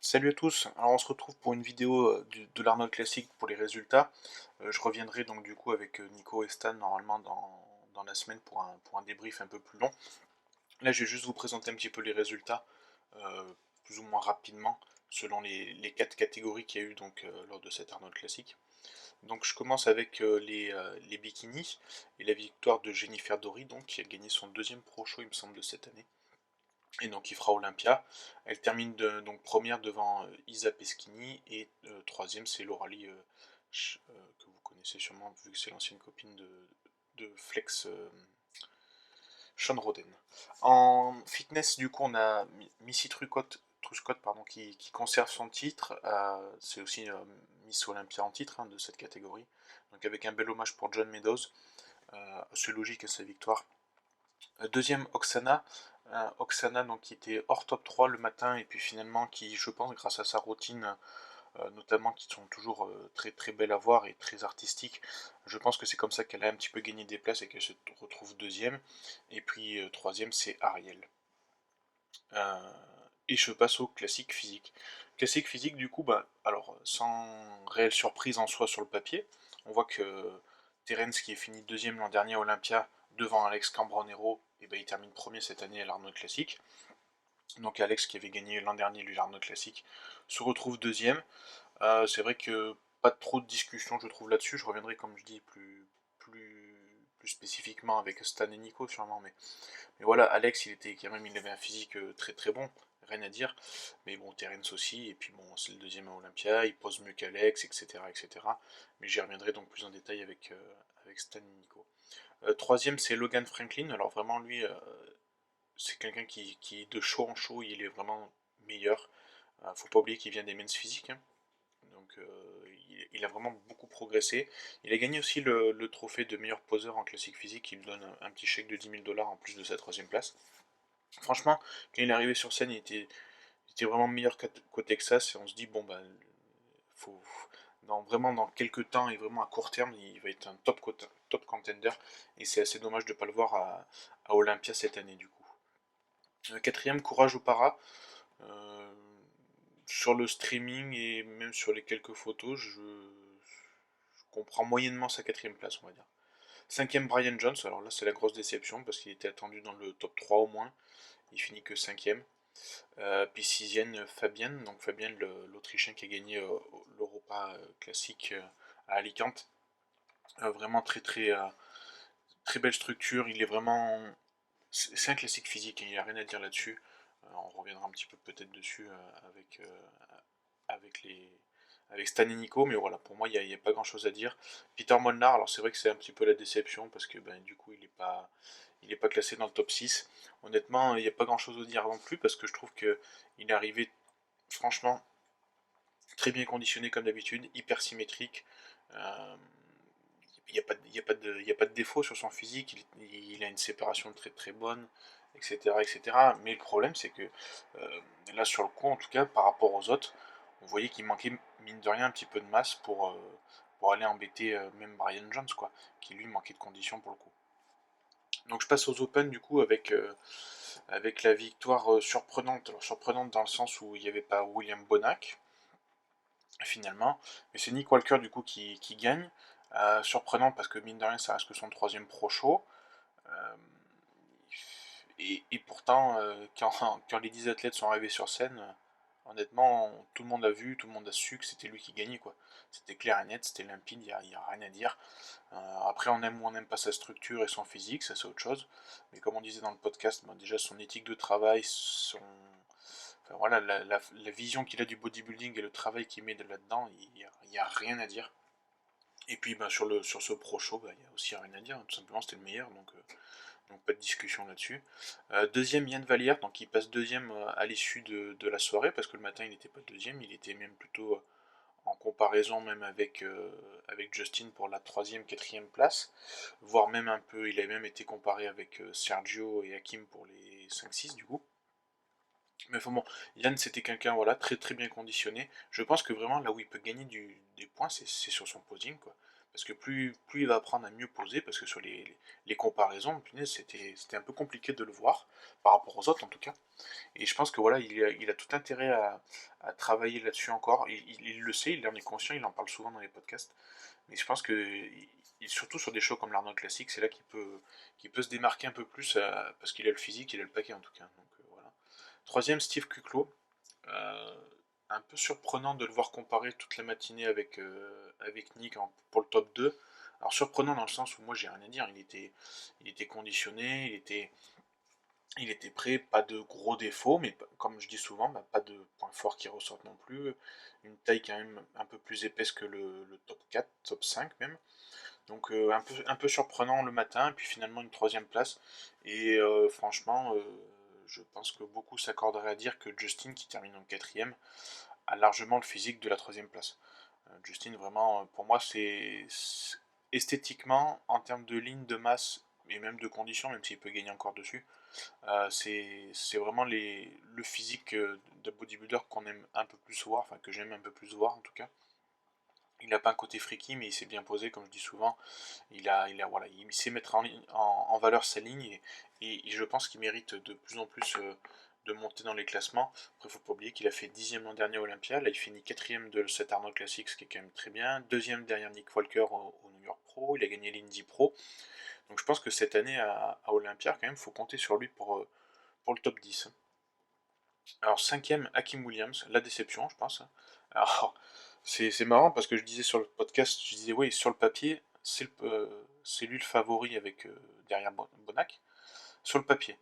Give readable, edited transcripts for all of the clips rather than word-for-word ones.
Salut à tous, alors on se retrouve pour une vidéo de l'Arnold Classic pour les résultats. Je reviendrai donc du coup avec Nico et Stan normalement dans la semaine pour un débrief un peu plus long. Là je vais juste vous présenter un petit peu les résultats, plus ou moins rapidement, selon les quatre catégories qu'il y a eu donc, lors de cet Arnold Classic. Donc je commence avec les bikinis et la victoire de Jennifer Dory, donc, qui a gagné son deuxième pro show il me semble de cette année et donc il fera Olympia. Elle termine donc première devant Isa Peschini et troisième c'est Lauralie que vous connaissez sûrement vu que c'est l'ancienne copine de Flex Sean Roden. En fitness du coup on a Missy Truscott pardon, qui conserve son titre. C'est aussi Miss Olympia en titre de cette catégorie. Donc avec un bel hommage pour John Meadows. C'est logique à sa victoire. Deuxième, Oksana donc, qui était hors top 3 le matin et puis finalement qui, je pense, grâce à sa routine, notamment qui sont toujours très très belles à voir et très artistiques, je pense que c'est comme ça qu'elle a un petit peu gagné des places et qu'elle se retrouve deuxième. Et puis troisième, c'est Ariel. Euh, et je passe au classique physique. Classique physique, du coup, bah, alors sans réelle surprise en soi sur le papier, on voit que Terence, qui est fini deuxième l'an dernier à Olympia, devant Alex Cambronero, et ben, il termine premier cette année à l'Arnold Classic. Donc Alex, qui avait gagné l'an dernier lui l'Arnold Classic, se retrouve deuxième. C'est vrai que pas trop de discussion, je trouve, là-dessus. Je reviendrai, comme je dis, plus spécifiquement avec Stan et Nico, sûrement, mais voilà, Alex, il avait un physique très très bon, rien à dire. Mais bon, Terence aussi, et puis bon, c'est le deuxième à Olympia, il pose mieux qu'Alex, etc., etc. Mais j'y reviendrai donc plus en détail avec Stan et Nico. Troisième, c'est Logan Franklin. Alors vraiment, lui, c'est quelqu'un qui, de show en show, il est vraiment meilleur. Faut pas oublier qu'il vient des men's physiques, hein. Donc il a vraiment beaucoup progressé. Il a gagné aussi le trophée de meilleur poseur en classique physique, qui lui donne un petit chèque de 10 000 $ en plus de sa troisième place. Franchement, quand il est arrivé sur scène, il était vraiment meilleur qu'au Texas et on se dit, bon, bah, faut, vraiment dans quelques temps et vraiment à court terme, il va être un top contender et c'est assez dommage de ne pas le voir à Olympia cette année du coup. Quatrième, Courage au para. Euh, sur le streaming et même sur les quelques photos, je comprends moyennement sa quatrième place, on va dire. Cinquième, Brian Jones. Alors là, c'est la grosse déception parce qu'il était attendu dans le top 3 au moins. Il finit que cinquième. Puis sixième, Fabienne. Donc Fabienne, l'Autrichien qui a gagné l'Europa classique à Alicante. Vraiment très très très belle structure. Il est vraiment, c'est un classique physique. Il n'y a rien à dire là-dessus. On reviendra un petit peu peut-être dessus avec les avec Stan et Nico, mais voilà, pour moi, il y a pas grand-chose à dire. Peter Molnar, alors c'est vrai que c'est un petit peu la déception, parce que ben, du coup, il est pas classé dans le top 6. Honnêtement, il n'y a pas grand-chose à dire non plus, parce que je trouve qu'il est arrivé, franchement, très bien conditionné comme d'habitude, hyper symétrique. Euh, il n'y a, pas de- il y a, pas de- il y a pas de défaut sur son physique, il a une séparation très très bonne, etc., etc. Mais le problème, c'est que là, sur le coup, en tout cas, par rapport aux autres, on voyait qu'il manquait, mine de rien, un petit peu de masse pour aller embêter même Brian Jones, quoi, qui lui manquait de conditions pour le coup. Donc je passe aux Open, du coup, avec la victoire surprenante. Alors surprenante dans le sens où il n'y avait pas William Bonac, finalement, mais c'est Nick Walker, du coup, qui gagne. Surprenant parce que mine de rien ça reste que son troisième pro show. Euh, et pourtant, quand les 10 athlètes sont arrivés sur scène, honnêtement, tout le monde a vu, tout le monde a su que c'était lui qui gagnait, quoi. C'était clair et net, c'était limpide, il y a rien à dire. Après, on aime ou on n'aime pas sa structure et son physique, ça c'est autre chose. Mais comme on disait dans le podcast, ben, déjà son éthique de travail, enfin, voilà, la vision qu'il a du bodybuilding et le travail qu'il met là-dedans, il y a rien à dire. Et puis ben, sur ce pro show, ben, il y a aussi rien à dire, tout simplement c'était le meilleur, donc pas de discussion là-dessus. Deuxième, Yann Vallière, donc il passe deuxième à l'issue de la soirée, parce que le matin il n'était pas deuxième, il était même plutôt en comparaison même avec Justin pour la troisième, quatrième place, voire même un peu, il a même été comparé avec Sergio et Hakim pour les 5-6 du coup. Mais enfin bon, Yann c'était quelqu'un voilà, très très bien conditionné. Je pense que vraiment là où il peut gagner des points, c'est sur son posing, quoi. parce que plus il va apprendre à mieux poser, parce que sur les comparaisons, punaise, c'était un peu compliqué de le voir, par rapport aux autres en tout cas. Et je pense que voilà, il a tout intérêt à travailler là-dessus encore. Il le sait, il en est conscient, il en parle souvent dans les podcasts. Mais je pense que, surtout sur des shows comme l'Arnold Classic, c'est là qu'il peut se démarquer un peu plus, parce qu'il a le physique, il a le paquet en tout cas. Donc voilà. Troisième, Steve Kuclo. Euh, un peu surprenant de le voir comparer toute la matinée avec Nick pour le top 2. Alors surprenant dans le sens où moi j'ai rien à dire, il était conditionné, il était prêt, pas de gros défauts, mais comme je dis souvent, bah, pas de points forts qui ressortent non plus. Une taille quand même un peu plus épaisse que le top 4, top 5 même. Donc un peu surprenant le matin, puis finalement une troisième place. Et franchement, je pense que beaucoup s'accorderaient à dire que Justin, qui termine en quatrième, a largement le physique de la troisième place. Justin, vraiment, pour moi, esthétiquement, en termes de ligne, de masse, et même de conditions, même s'il peut gagner encore dessus, c'est vraiment le physique de bodybuilder qu'on aime un peu plus voir, enfin que j'aime un peu plus voir en tout cas. Il n'a pas un côté freaky, mais il s'est bien posé, comme je dis souvent. Voilà, il sait mettre en valeur sa ligne et je pense qu'il mérite de plus en plus de monter dans les classements. Après, il ne faut pas oublier qu'il a fait 10e l'an dernier à Olympia. Là, il finit 4e de cet Arnold Classic, ce qui est quand même très bien. Deuxième derrière Nick Walker au New York Pro. Il a gagné l'Indy Pro. Donc je pense que cette année à Olympia, quand même, il faut compter sur lui pour le top 10. Alors, cinquième, Hakim Williams, la déception, je pense. Alors, c'est marrant parce que je disais sur le podcast, je disais, oui, sur le papier, c'est lui le favori derrière Bonac, sur le papier.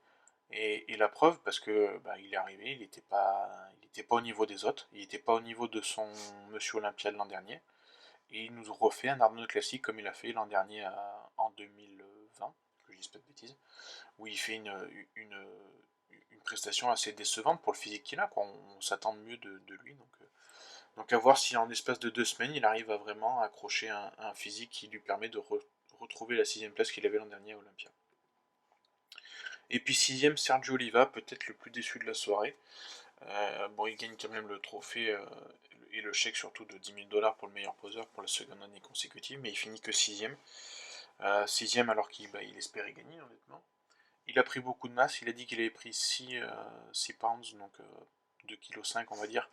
Et la preuve, parce que bah, il est arrivé, il était pas au niveau des autres, il n'était pas au niveau de son Monsieur Olympia de l'an dernier, et il nous refait un Arnold classique comme il a fait l'an dernier en 2020, que je dise pas de bêtises, où il fait une prestation assez décevante pour le physique qu'il a, quoi. On s'attend mieux de lui. Donc à voir si en l'espace de 2 semaines, il arrive à vraiment accrocher un physique qui lui permet de retrouver la sixième place qu'il avait l'an dernier à Olympia. Et puis sixième, Sergio Oliva, peut-être le plus déçu de la soirée. Bon, il gagne quand même le trophée et le chèque surtout de 10 000 $ pour le meilleur poseur pour la seconde année consécutive, mais il finit que sixième. Sixième alors qu'il espérait gagner, honnêtement. Il a pris beaucoup de masse, il a dit qu'il avait pris 6 pounds, donc 2,5 kg on va dire,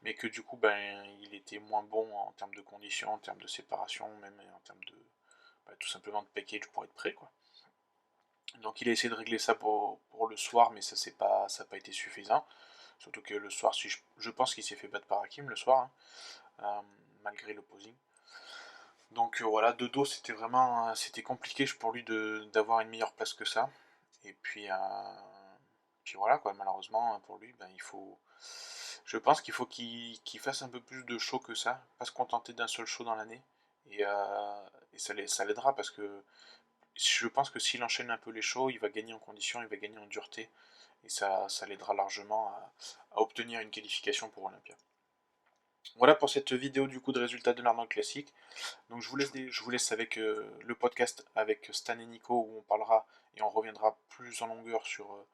mais que du coup ben, il était moins bon en termes de conditions, en termes de séparation, même en termes de tout simplement de package pour être prêt quoi. Donc il a essayé de régler ça pour le soir, mais ça n'a pas été suffisant. Surtout que le soir, si je pense qu'il s'est fait battre par Hakim le soir, malgré le posing. Donc voilà, de dos c'était compliqué pour lui d'avoir une meilleure place que ça. Et puis voilà quoi, malheureusement pour lui, ben, je pense qu'il faut qu'il fasse un peu plus de shows que ça, pas se contenter d'un seul show dans l'année. Et ça l'aidera parce que je pense que s'il enchaîne un peu les shows, il va gagner en condition, il va gagner en dureté. Et ça l'aidera largement à obtenir une qualification pour Olympia. Voilà pour cette vidéo du coup de résultats de l'Arnold Classic. Donc je vous laisse avec le podcast avec Stan et Nico où on parlera et on reviendra plus en longueur sur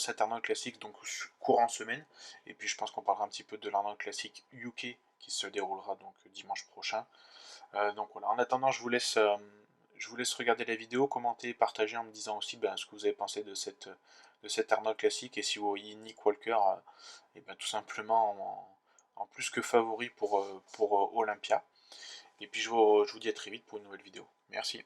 cet Arnold Classic, donc courant semaine. Et puis je pense qu'on parlera un petit peu de l'Arnold Classic UK qui se déroulera donc dimanche prochain. Donc voilà, en attendant je vous laisse regarder la vidéo, commenter, partager en me disant aussi ce que vous avez pensé de cet Arnold Classic et si vous voyez Nick Walker et tout simplement en plus que favori pour Olympia. Et puis je vous dis à très vite pour une nouvelle vidéo. Merci.